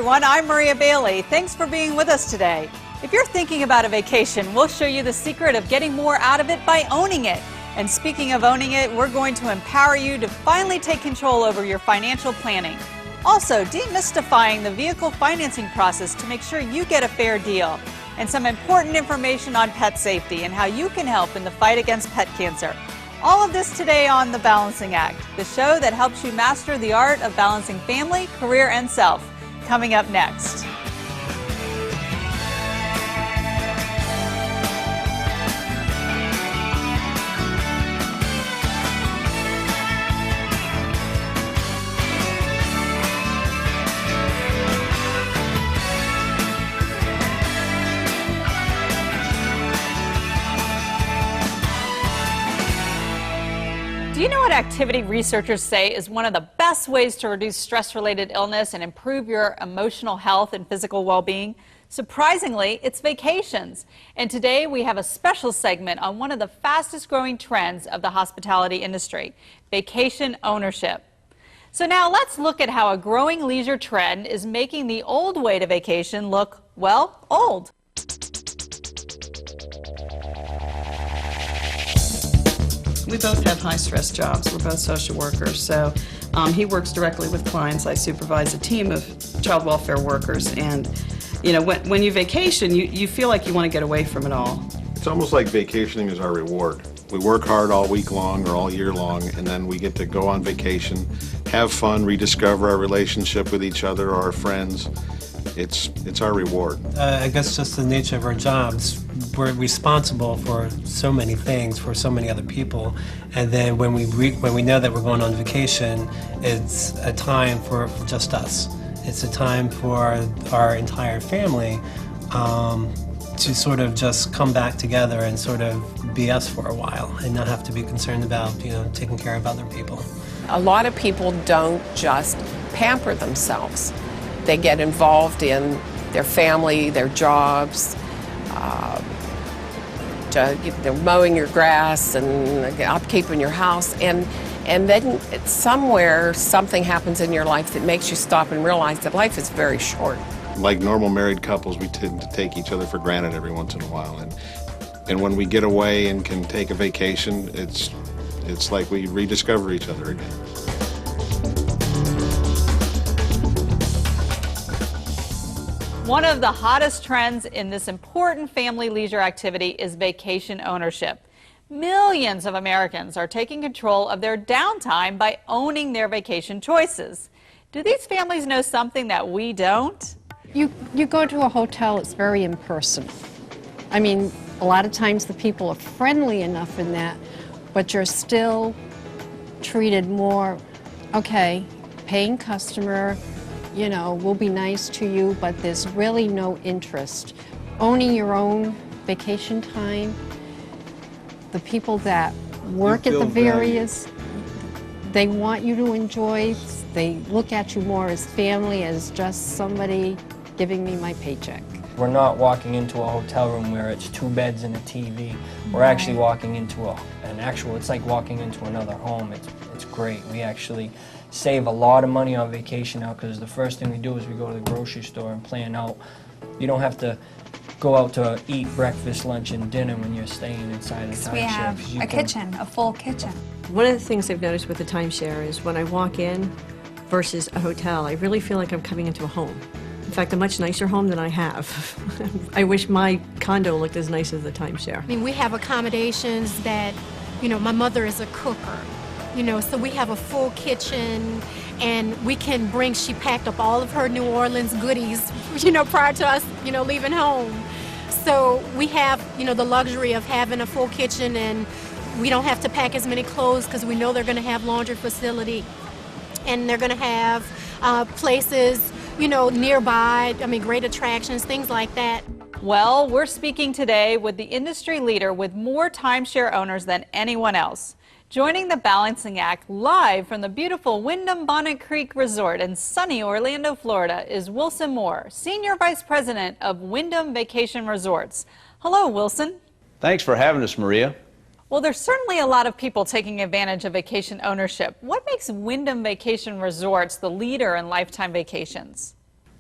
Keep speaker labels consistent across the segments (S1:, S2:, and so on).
S1: everyone. I'm Maria Bailey. Thanks for being with us today. If you're thinking about a vacation, we'll show you the secret of getting more out of it by owning it. And speaking of owning it, we're going to empower you to finally take control over your financial planning. Also, demystifying the vehicle financing process to make sure you get a fair deal. And some important information on pet safety and how you can help in the fight against pet cancer. All of this today on The Balancing Act, the show that helps you master the art of balancing family, career, and self. Coming up next. Do you know what activity researchers say is one of the best ways to reduce stress-related illness and improve your emotional health and physical well-being? Surprisingly, it's vacations. And today we have a special segment on one of the fastest-growing trends of the hospitality industry, vacation ownership. So now let's look at how a growing leisure trend is making the old way to vacation look, well, old.
S2: We both have high-stress jobs. We're both social workers, so he works directly with clients. I supervise a team of child welfare workers, and you know, when you vacation, you feel like you want to get away from it all.
S3: It's almost like vacationing is our reward. We work hard all week long or all year long, and then we get to go on vacation, have fun, rediscover our relationship with each other or our friends. It's our reward.
S4: I guess just the nature of our jobs. We're responsible for so many things for so many other people, and then when we know that we're going on vacation, it's a time for just us. It's a time for our entire family to sort of just come back together and sort of be us for a while, and not have to be concerned about taking care of other people.
S5: A lot of people don't just pamper themselves. They get involved in their family, their jobs. They're mowing your grass and upkeeping your house, and then somewhere something happens in your life that makes you stop and realize that life is very short.
S3: Like normal married couples, we tend to take each other for granted every once in a while, and when we get away and can take a vacation, it's like we rediscover each other again.
S1: One of the hottest trends in this important family leisure activity is vacation ownership. Millions of Americans are taking control of their downtime by owning their vacation choices. Do these families know something that we don't?
S6: You go to a hotel, it's very impersonal. I mean, a lot of times the people are friendly enough in that, but you're still treated more, okay, paying customer, we'll be nice to you, but there's really no interest. Owning your own vacation time, the people that work at the various, they want you to enjoy, they look at you more as family, as just somebody giving me my paycheck.
S7: We're not walking into a hotel room where it's 2 beds and a TV. We're actually walking into it's like walking into another home. It's great. We actually save a lot of money on vacation now, because the first thing we do is we go to the grocery store and plan out. You don't have to go out to eat breakfast, lunch, and dinner when you're staying inside a timeshare.
S8: We have a kitchen, a full kitchen.
S9: One of the things I've noticed with the timeshare is when I walk in versus a hotel, I really feel like I'm coming into a home. In fact, a much nicer home than I have. I wish my condo looked as nice as the timeshare.
S10: I mean, we have accommodations that, my mother is a cooker, so we have a full kitchen, and she packed up all of her New Orleans goodies, prior to us, leaving home. So we have, the luxury of having a full kitchen, and we don't have to pack as many clothes because we know they're going to have laundry facility, and they're going to have places, nearby, great attractions, things like that.
S1: Well, we're speaking today with the industry leader with more timeshare owners than anyone else. Joining the Balancing Act live from the beautiful Wyndham Bonnet Creek Resort in sunny Orlando, Florida, is Wilson Moore, Senior Vice President of Wyndham Vacation Resorts. Hello, Wilson.
S11: Thanks for having us, Maria.
S1: Well, there's certainly a lot of people taking advantage of vacation ownership. What makes Wyndham Vacation Resorts the leader in lifetime vacations?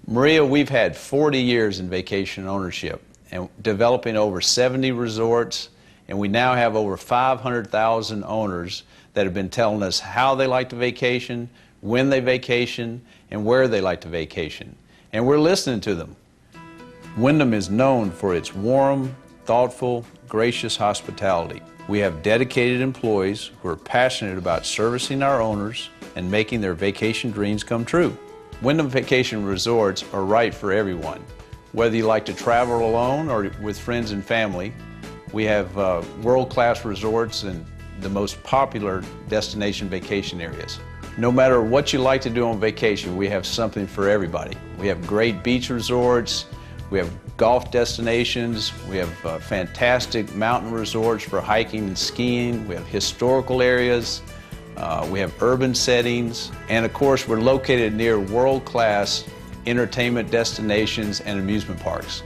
S11: Maria, we've had 40 years in vacation ownership and developing over 70 resorts, and we now have over 500,000 owners that have been telling us how they like to vacation, when they vacation, and where they like to vacation. And we're listening to them. Wyndham is known for its warm, thoughtful, gracious hospitality. We have dedicated employees who are passionate about servicing our owners and making their vacation dreams come true. Wyndham Vacation Resorts are right for everyone. Whether you like to travel alone or with friends and family, we have world-class resorts in the most popular destination vacation areas. No matter what you like to do on vacation, we have something for everybody. We have great beach resorts, we have golf destinations, we have fantastic mountain resorts for hiking and skiing, we have historical areas, we have urban settings, and of course we're located near world-class entertainment destinations and amusement parks.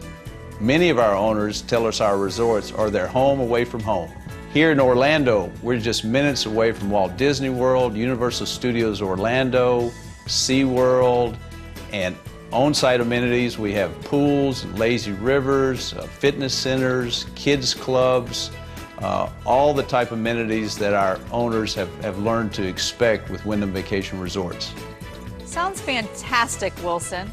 S11: Many of our owners tell us our resorts are their home away from home. Here in Orlando, we're just minutes away from Walt Disney World, Universal Studios Orlando, SeaWorld, and on-site amenities. We have pools, lazy rivers, fitness centers, kids clubs, all the type of amenities that our owners have learned to expect with Wyndham Vacation Resorts.
S1: Sounds fantastic, Wilson.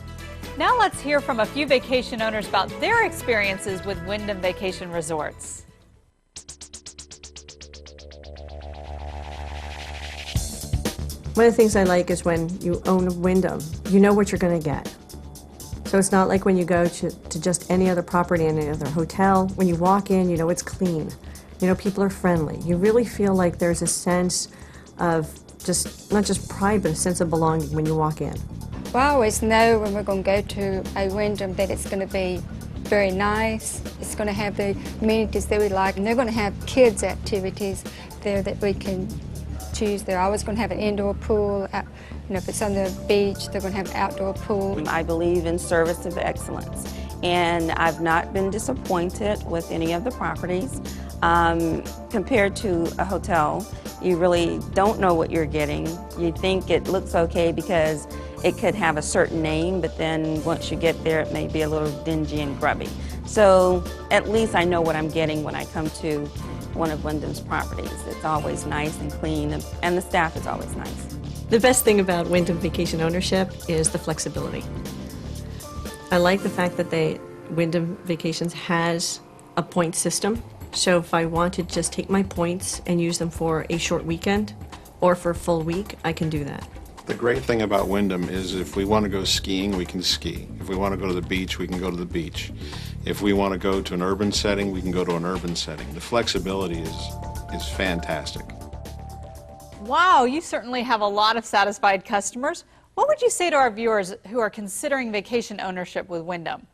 S1: Now let's hear from a few vacation owners about their experiences with Wyndham Vacation Resorts.
S9: One of the things I like is when you own Wyndham, you know what you're going to get. So it's not like when you go to just any other property, any other hotel. When you walk in, you know it's clean. You know, people are friendly. You really feel like there's a sense of not just pride, but a sense of belonging when you walk in.
S8: We always know when we're going to go to a Wyndham that it's going to be very nice. It's going to have the amenities that we like, and they're going to have kids' activities there that we can choose. They're always going to have an indoor pool. You know, if it's on the beach, they're going to have an outdoor pool.
S12: I believe in service of excellence, and I've not been disappointed with any of the properties. Compared to a hotel, you really don't know what you're getting. You think it looks okay because it could have a certain name, but then once you get there, it may be a little dingy and grubby. So at least I know what I'm getting when I come to one of Wyndham's properties. It's always nice and clean, and the staff is always nice.
S9: The best thing about Wyndham Vacation Ownership is the flexibility. I like the fact that Wyndham Vacations has a point system. So if I want to just take my points and use them for a short weekend or for a full week, I can do that.
S3: The great thing about Wyndham is if we want to go skiing, we can ski. If we want to go to the beach, we can go to the beach. If we want to go to an urban setting, we can go to an urban setting. The flexibility is fantastic.
S1: Wow, you certainly have a lot of satisfied customers. What would you say to our viewers who are considering vacation ownership with Wyndham?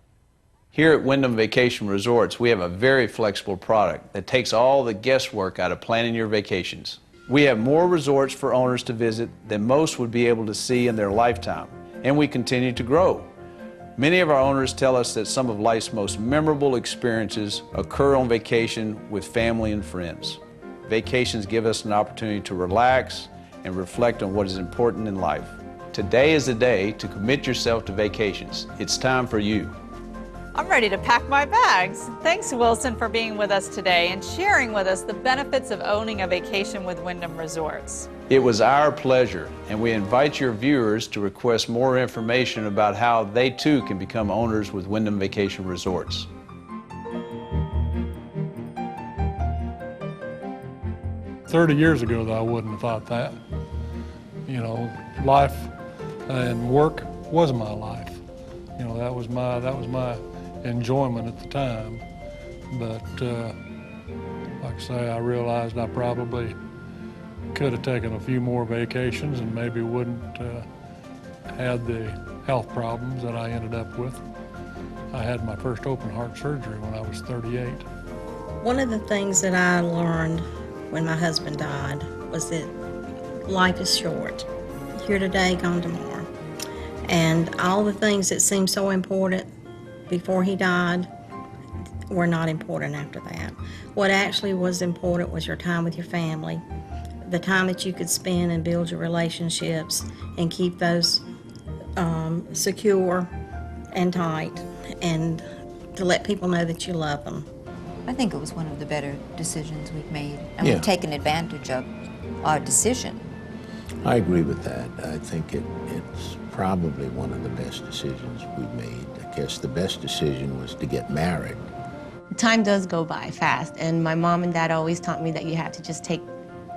S11: Here at Wyndham Vacation Resorts, we have a very flexible product that takes all the guesswork out of planning your vacations. We have more resorts for owners to visit than most would be able to see in their lifetime, and we continue to grow. Many of our owners tell us that some of life's most memorable experiences occur on vacation with family and friends. Vacations give us an opportunity to relax and reflect on what is important in life. Today is the day to commit yourself to vacations. It's time for you.
S1: I'm ready to pack my bags. Thanks, Wilson, for being with us today and sharing with us the benefits of owning a vacation with Wyndham Resorts.
S11: It was our pleasure, and we invite your viewers to request more information about how they too can become owners with Wyndham Vacation Resorts.
S13: "30 years ago, though, I wouldn't have thought that. You know, life and work was my life. You know, that was my enjoyment at the time. But like I say, I realized I probably could have taken a few more vacations and maybe wouldn't had the health problems that I ended up with. I had my first open heart surgery when I was 38.
S14: One of the things that I learned when my husband died was that life is short. Here today, gone tomorrow. And all the things that seemed so important before he died were not important after that. What actually was important was your time with your family, the time that you could spend and build your relationships and keep those secure and tight, and to let people know that you love them.
S15: I think it was one of the better decisions we've made, and
S16: Yeah.
S15: we've taken advantage of our decision.
S16: I agree with that. I think it's probably one of the best decisions we've made. I guess the best decision was to get married.
S17: Time does go by fast, and my mom and dad always taught me that you have to just take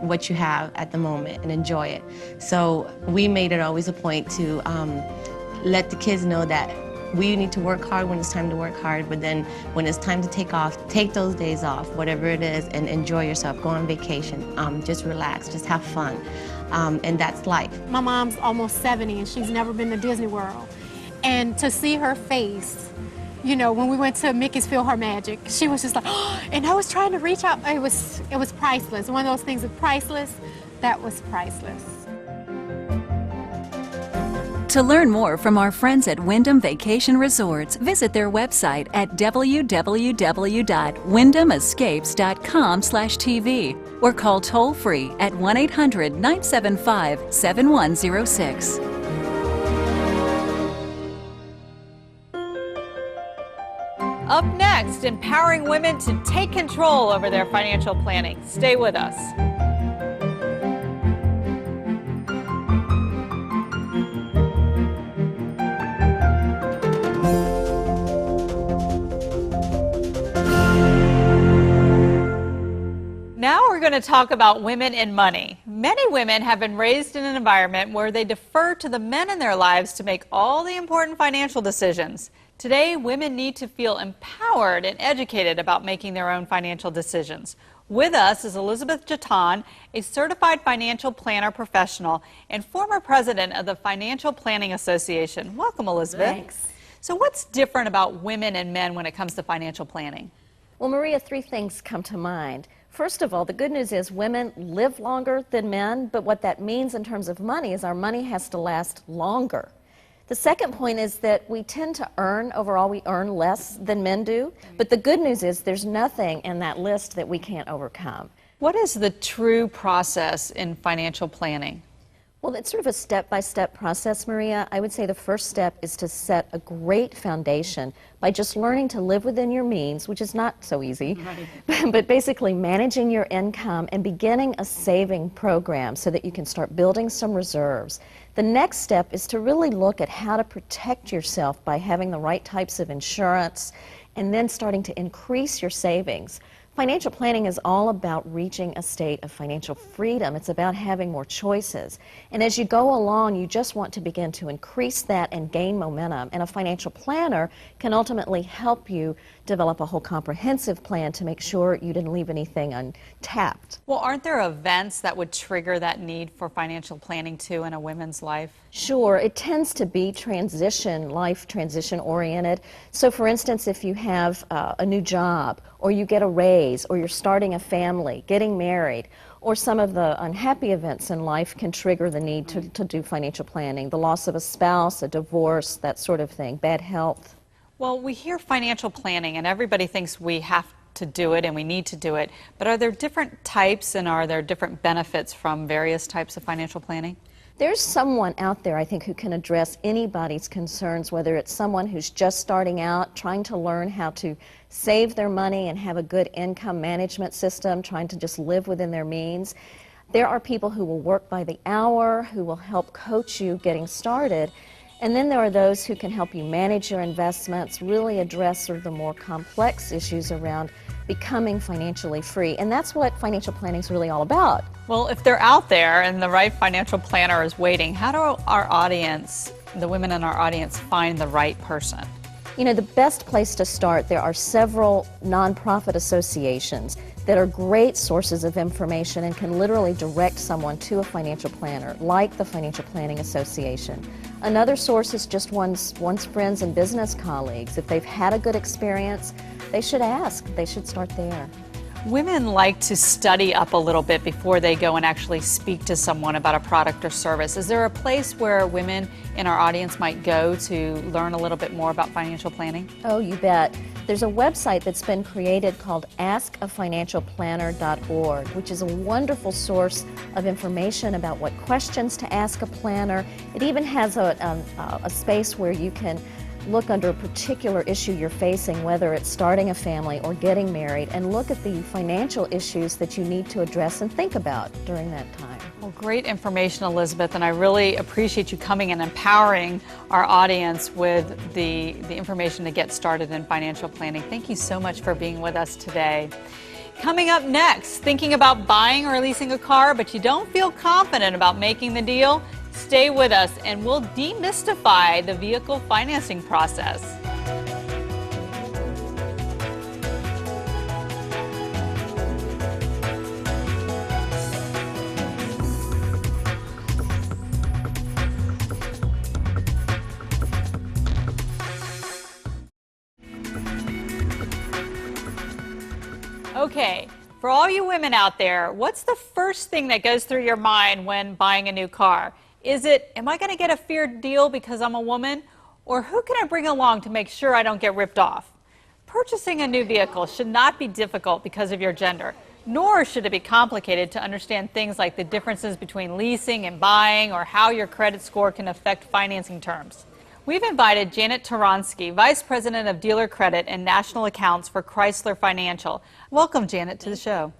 S17: what you have at the moment and enjoy it. So we made it always a point to let the kids know that we need to work hard when it's time to work hard, but then when it's time to take off, take those days off, whatever it is, and enjoy yourself. Go on vacation, just relax, just have fun, and that's life.
S10: My mom's almost 70 and she's never been to Disney World. And to see her face, you know, when we went to Mickey's PhilharMagic, she was just like, oh, and I was trying to reach out. It was priceless. One of those things that's priceless, that was priceless.
S18: To learn more from our friends at Wyndham Vacation Resorts, visit their website at www.wyndhamescapes.com/TV or call toll-free at 1-800-975-7106.
S1: Up next, empowering women to take control over their financial planning. Stay with us. Now we're going to talk about women and money. Many women have been raised in an environment where they defer to the men in their lives to make all the important financial decisions. Today, women need to feel empowered and educated about making their own financial decisions. With us is Elizabeth Jatton, a certified financial planner professional and former president of the Financial Planning Association. Welcome, Elizabeth.
S19: Thanks.
S1: So what's different about women and men when it comes to financial planning?
S19: Well, Maria, three things come to mind. First of all, the good news is women live longer than men, but what that means in terms of money is our money has to last longer. The second point is that we tend to overall we earn less than men do, but the good news is there's nothing in that list that we can't overcome.
S1: What is the true process in financial planning?
S19: Well, it's sort of a step-by-step process, Maria. I would say the first step is to set a great foundation by just learning to live within your means, which is not so easy, but basically managing your income and beginning a saving program so that you can start building some reserves. The next step is to really look at how to protect yourself by having the right types of insurance and then starting to increase your savings. Financial planning is all about reaching a state of financial freedom. It's about having more choices. And as you go along, you just want to begin to increase that and gain momentum. And a financial planner can ultimately help you develop a whole comprehensive plan to make sure you didn't leave anything untapped.
S1: Well, aren't there events that would trigger that need for financial planning too in a woman's life?
S19: Sure, it tends to be life transition oriented. So for instance, if you have a new job, or you get a raise, or you're starting a family, getting married, or some of the unhappy events in life can trigger the need to do financial planning. The loss of a spouse, a divorce, that sort of thing, bad health.
S1: Well, we hear financial planning and everybody thinks we have to do it and we need to do it, but are there different types and are there different benefits from various types of financial planning?
S19: There's someone out there, I think, who can address anybody's concerns, whether it's someone who's just starting out, trying to learn how to save their money and have a good income management system, trying to just live within their means. There are people who will work by the hour, who will help coach you getting started. And then there are those who can help you manage your investments, really address sort of the more complex issues around becoming financially free. And that's what financial planning is really all about.
S1: Well, if they're out there and the right financial planner is waiting, how do our audience, the women in our audience, find the right person?
S19: You know, the best place to start, there are several nonprofit associations that are great sources of information and can literally direct someone to a financial planner, like the Financial Planning Association. Another source is just one's friends and business colleagues. If they've had a good experience, they should ask. They should start there.
S1: Women like to study up a little bit before they go and actually speak to someone about a product or service. Is there a place where women in our audience might go to learn a little bit more about financial planning?
S19: Oh, you bet. There's a website that's been created called askafinancialplanner.org, which is a wonderful source of information about what questions to ask a planner. It even has a space where you can look under a particular issue you're facing, whether it's starting a family or getting married, and look at the financial issues that you need to address and think about during that time.
S1: Well, great information, Elizabeth, and I really appreciate you coming and empowering our audience with the information to get started in financial planning. Thank you so much for being with us today. Coming up next, thinking about buying or leasing a car, but you don't feel confident about making the deal? Stay with us and we'll demystify the vehicle financing process. Okay, for all you women out there, what's the first thing that goes through your mind when buying a new car? Is it, am I going to get a fair deal because I'm a woman? Or who can I bring along to make sure I don't get ripped off? Purchasing a new vehicle should not be difficult because of your gender, nor should it be complicated to understand things like the differences between leasing and buying or how your credit score can affect financing terms. We've invited Janet Toronsky, Vice President of Dealer Credit and National Accounts for Chrysler Financial. Welcome, Janet, to the show.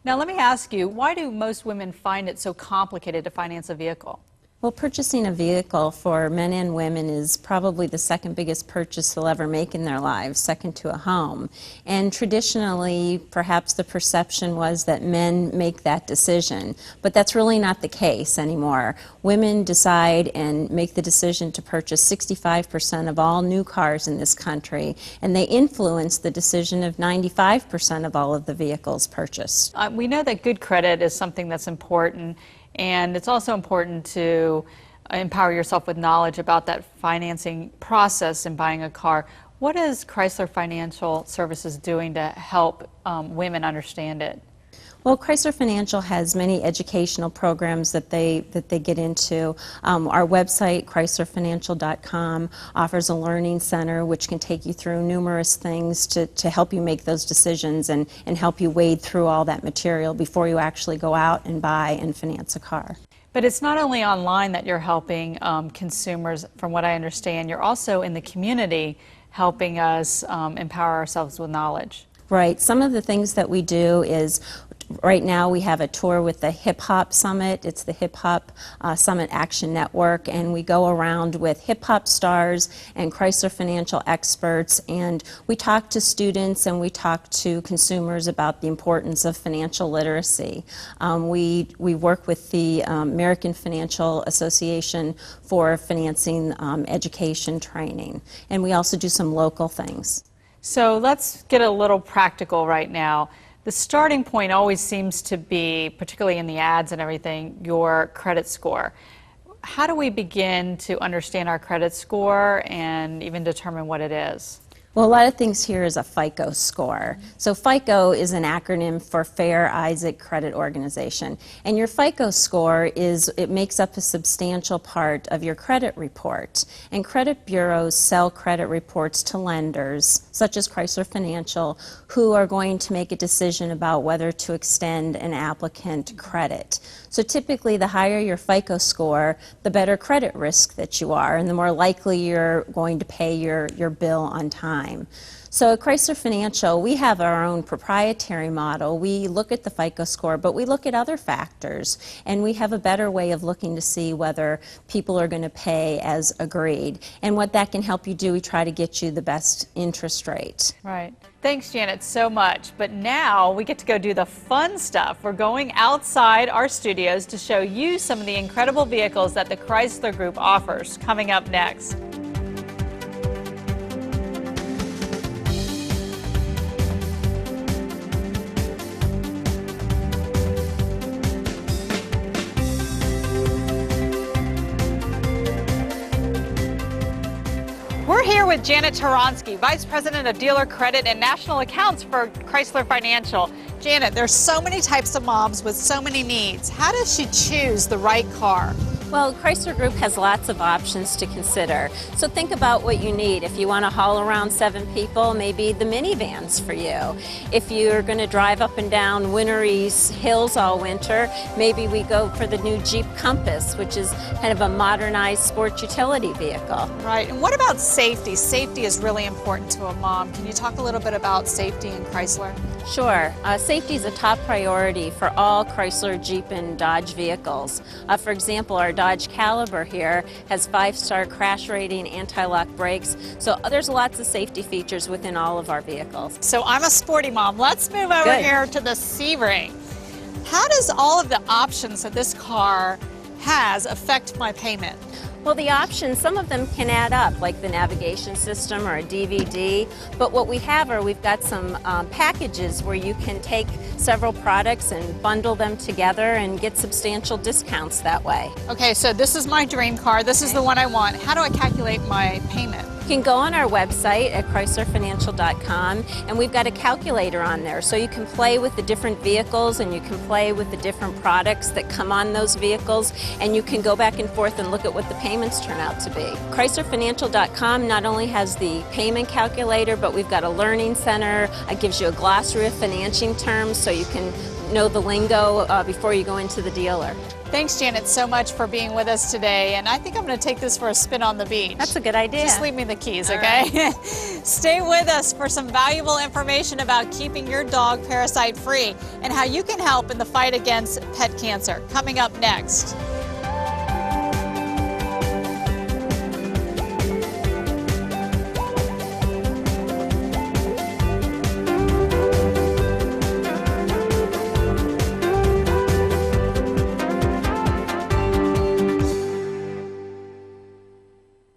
S1: Now, let me ask you, why do most women find it so complicated to finance a vehicle?
S20: Well, purchasing a vehicle for men and women is probably the second biggest purchase they'll ever make in their lives, second to a home. And traditionally, perhaps the perception was that men make that decision, but that's really not the case anymore. Women decide and make the decision to purchase 65% of all new cars in this country, and they influence the decision of 95% of all of the vehicles purchased.
S1: We know that good credit is something that's important. And it's also important to empower yourself with knowledge about that financing process in buying a car. What is Chrysler Financial Services doing to help women understand it?
S20: Well, Chrysler Financial has many educational programs that they get into. Our website, chryslerfinancial.com, offers a learning center which can take you through numerous things to help you make those decisions and help you wade through all that material before you actually go out and buy and finance a car.
S1: But it's not only online that you're helping consumers, from what I understand. You're also in the community helping us empower ourselves with knowledge.
S20: Right. Some of the things that we do is, right now we have a tour with the Hip Hop Summit. It's the Hip Hop Summit Action Network, and we go around with hip hop stars and Chrysler Financial experts, and we talk to students and we talk to consumers about the importance of financial literacy. We work with the American Financial Association for financing education training, and we also do some local things.
S1: So let's get a little practical right now. The starting point always seems to be, particularly in the ads and everything, your credit score. How do we begin to understand our credit score and even determine what it is?
S20: Well, a lot of things here is a FICO score. So FICO is an acronym for Fair Isaac Credit Organization. And your FICO score it makes up a substantial part of your credit report. And credit bureaus sell credit reports to lenders, such as Chrysler Financial, who are going to make a decision about whether to extend an applicant credit. So typically, the higher your FICO score, the better credit risk that you are, and the more likely you're going to pay your bill on time. So at Chrysler Financial, we have our own proprietary model. We look at the FICO score, but we look at other factors, and we have a better way of looking to see whether people are going to pay as agreed. And what that can help you do, we try to get you the best interest rate.
S1: Right. Thanks, Janet, so much. But now we get to go do the fun stuff. We're going outside our studios to show you some of the incredible vehicles that the Chrysler Group offers. Coming up next. We're here with Janet Toronsky, Vice President of Dealer Credit and National Accounts for Chrysler Financial. Janet, there's so many types of moms with so many needs. How does she choose the right car?
S20: Well, Chrysler Group has lots of options to consider. So think about what you need. If you want to haul around 7 people, maybe the minivan's for you. If you're going to drive up and down wintry hills all winter, maybe we go for the new Jeep Compass, which is kind of a modernized sport utility vehicle.
S1: Right, and what about safety? Safety is really important to a mom. Can you talk a little bit about safety in Chrysler?
S20: Sure. Safety is a top priority for all Chrysler, Jeep, and Dodge vehicles. For example, our Dodge Caliber here has 5-star crash rating, anti-lock brakes, so there's lots of safety features within all of our vehicles.
S1: So I'm a sporty mom. Let's move over here to the C-Ring. How does all of the options that this car has affect my payment?
S20: Well, the options, some of them can add up, like the navigation system or a DVD, but what we have are we've got some packages where you can take several products and bundle them together and get substantial discounts that way.
S1: Okay, so this is my dream car. This is the one I want. How do I calculate my payment?
S20: You can go on our website at chryslerfinancial.com, and we've got a calculator on there, so you can play with the different vehicles and you can play with the different products that come on those vehicles, and you can go back and forth and look at what the payments turn out to be. chryslerfinancial.com not only has the payment calculator, but we've got a learning center. It gives you a glossary of financing terms so you can know the lingo before you go into the dealer.
S1: Thanks, Janet, so much for being with us today, and I think I'm going to take this for a spin on the beach.
S20: That's a good idea.
S1: Just leave me the keys, okay? Stay with us for some valuable information about keeping your dog parasite-free and how you can help in the fight against pet cancer. Coming up next.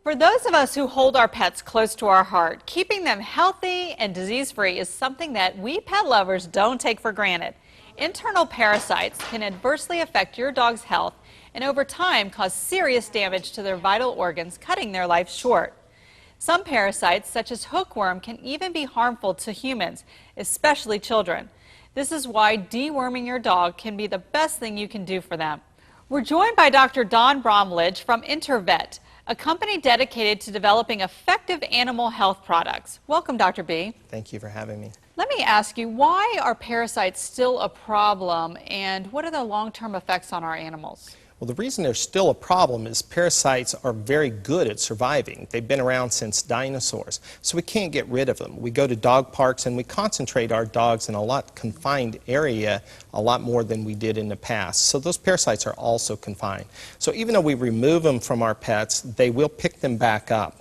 S1: For those of us who hold our pets close to our heart, keeping them healthy and disease-free is something that we pet lovers don't take for granted. Internal parasites can adversely affect your dog's health and over time cause serious damage to their vital organs, cutting their life short. Some parasites, such as hookworm, can even be harmful to humans, especially children. This is why deworming your dog can be the best thing you can do for them. We're joined by Dr. Don Bromledge from Intervet, a company dedicated to developing effective animal health products. Welcome, Dr. B.
S21: Thank you for having me.
S1: Let me ask you, why are parasites still a problem, and what are the long-term effects on our animals?
S21: Well, the reason they're still a problem is parasites are very good at surviving. They've been around since dinosaurs, so we can't get rid of them. We go to dog parks and we concentrate our dogs in a lot confined area, a lot more than we did in the past. So those parasites are also confined. So even though we remove them from our pets, they will pick them back up.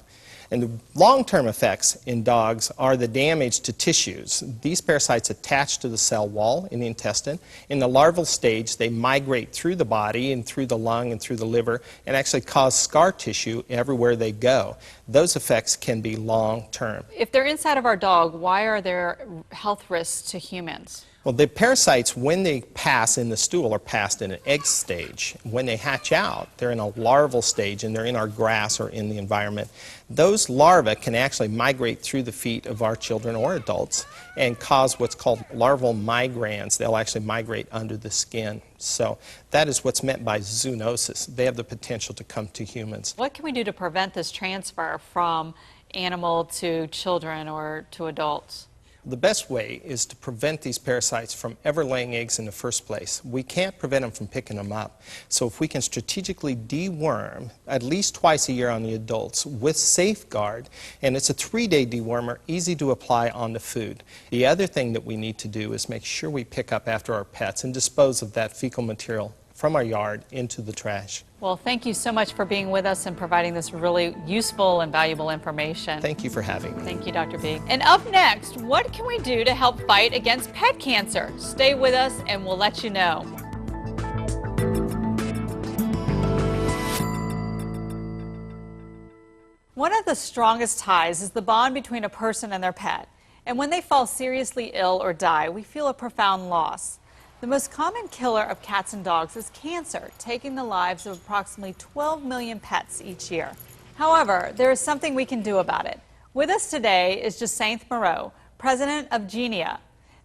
S21: And the long-term effects in dogs are the damage to tissues. These parasites attach to the cell wall in the intestine. In the larval stage, they migrate through the body and through the lung and through the liver and actually cause scar tissue everywhere they go. Those effects can be long-term.
S1: If they're inside of our dog, why are there health risks to humans?
S21: Well, the parasites, when they pass in the stool, are passed in an egg stage. When they hatch out, they're in a larval stage and they're in our grass or in the environment. Those larvae can actually migrate through the feet of our children or adults and cause what's called larval migrans. They'll actually migrate under the skin. So that is what's meant by zoonosis. They have the potential to come to humans.
S1: What can we do to prevent this transfer from animal to children or to adults?
S21: The best way is to prevent these parasites from ever laying eggs in the first place. We can't prevent them from picking them up. So if we can strategically deworm at least twice a year on the adults with Safeguard, and it's a 3-day dewormer, easy to apply on the food. The other thing that we need to do is make sure we pick up after our pets and dispose of that fecal material from our yard into the trash.
S1: Well, thank you so much for being with us and providing this really useful and valuable information.
S21: Thank you for having me.
S1: Thank you, Dr. B. And up next, what can we do to help fight against pet cancer? Stay with us and we'll let you know. One of the strongest ties is the bond between a person and their pet. And when they fall seriously ill or die, we feel a profound loss. The most common killer of cats and dogs is cancer, taking the lives of approximately 12 million pets each year. However, there is something we can do about it. With us today is Jacinth Moreau, president of Genia.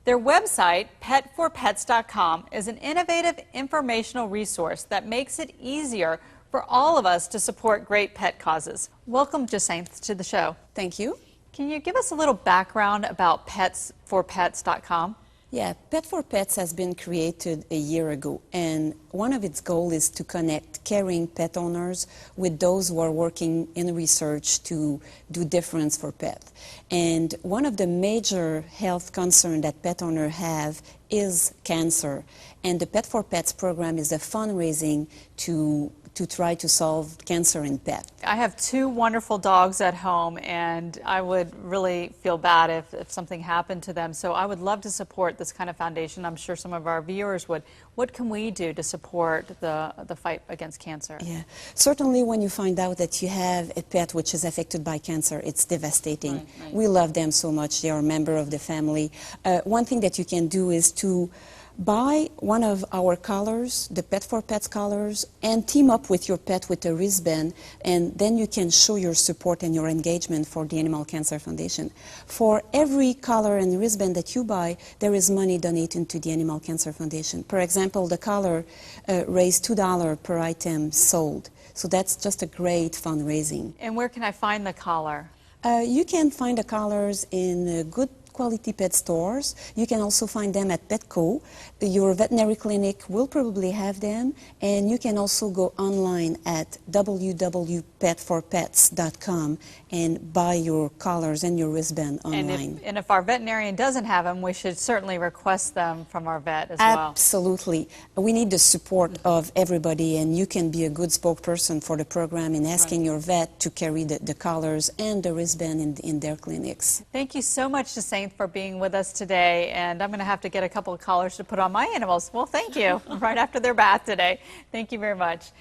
S1: Their website, petforpets.com, is an innovative informational resource that makes it easier for all of us to support great pet causes. Welcome, Jacinth, to the show.
S2: Thank you.
S1: Can you give us a little background about petsforpets.com?
S2: Yeah, Pet for Pets has been created a year ago, and one of its goals is to connect caring pet owners with those who are working in research to do difference for pets. And one of the major health concerns that pet owners have is cancer, and the Pet for Pets program is a fundraising to try to solve cancer in pets.
S1: I have 2 wonderful dogs at home, and I would really feel bad if something happened to them. So I would love to support this kind of foundation. I'm sure some of our viewers would. What can we do to support the fight against cancer?
S2: Yeah, certainly when you find out that you have a pet which is affected by cancer, it's devastating.
S1: Right.
S2: We love them so much. They are a member of the family. One thing that you can do is to buy one of our collars, the Pet for Pets collars, and team up with your pet with a wristband, and then you can show your support and your engagement for the Animal Cancer Foundation. For every collar and wristband that you buy, there is money donated to the Animal Cancer Foundation. For example, the collar raised $2 per item sold. So that's just a great fundraising.
S1: And where can I find the collar?
S2: You can find the collars in good quality pet stores. You can also find them at Petco. Your veterinary clinic will probably have them, and you can also go online at www.petforpets.com and buy your collars and your wristband online.
S1: And if our veterinarian doesn't have them, we should certainly request them from our vet as well.
S2: Absolutely. We need the support of everybody, and you can be a good spokesperson for the program in asking your vet to carry the collars and the wristband in their clinics.
S1: Thank you so much, Jacinth, for being with us today, and I'm going to have to get a couple of collars to put on my animals. Well, thank you. Right after their bath today. Thank you very much.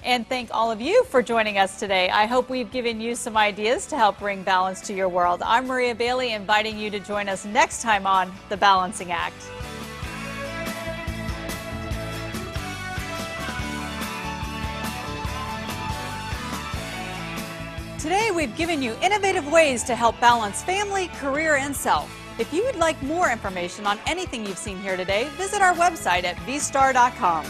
S1: And thank all of you for joining us today. I hope we've given you some ideas to help bring balance to your world. I'm Maria Bailey, inviting you to join us next time on The Balancing Act. Today, we've given you innovative ways to help balance family, career, and self. If you would like more information on anything you've seen here today, visit our website at vstar.com.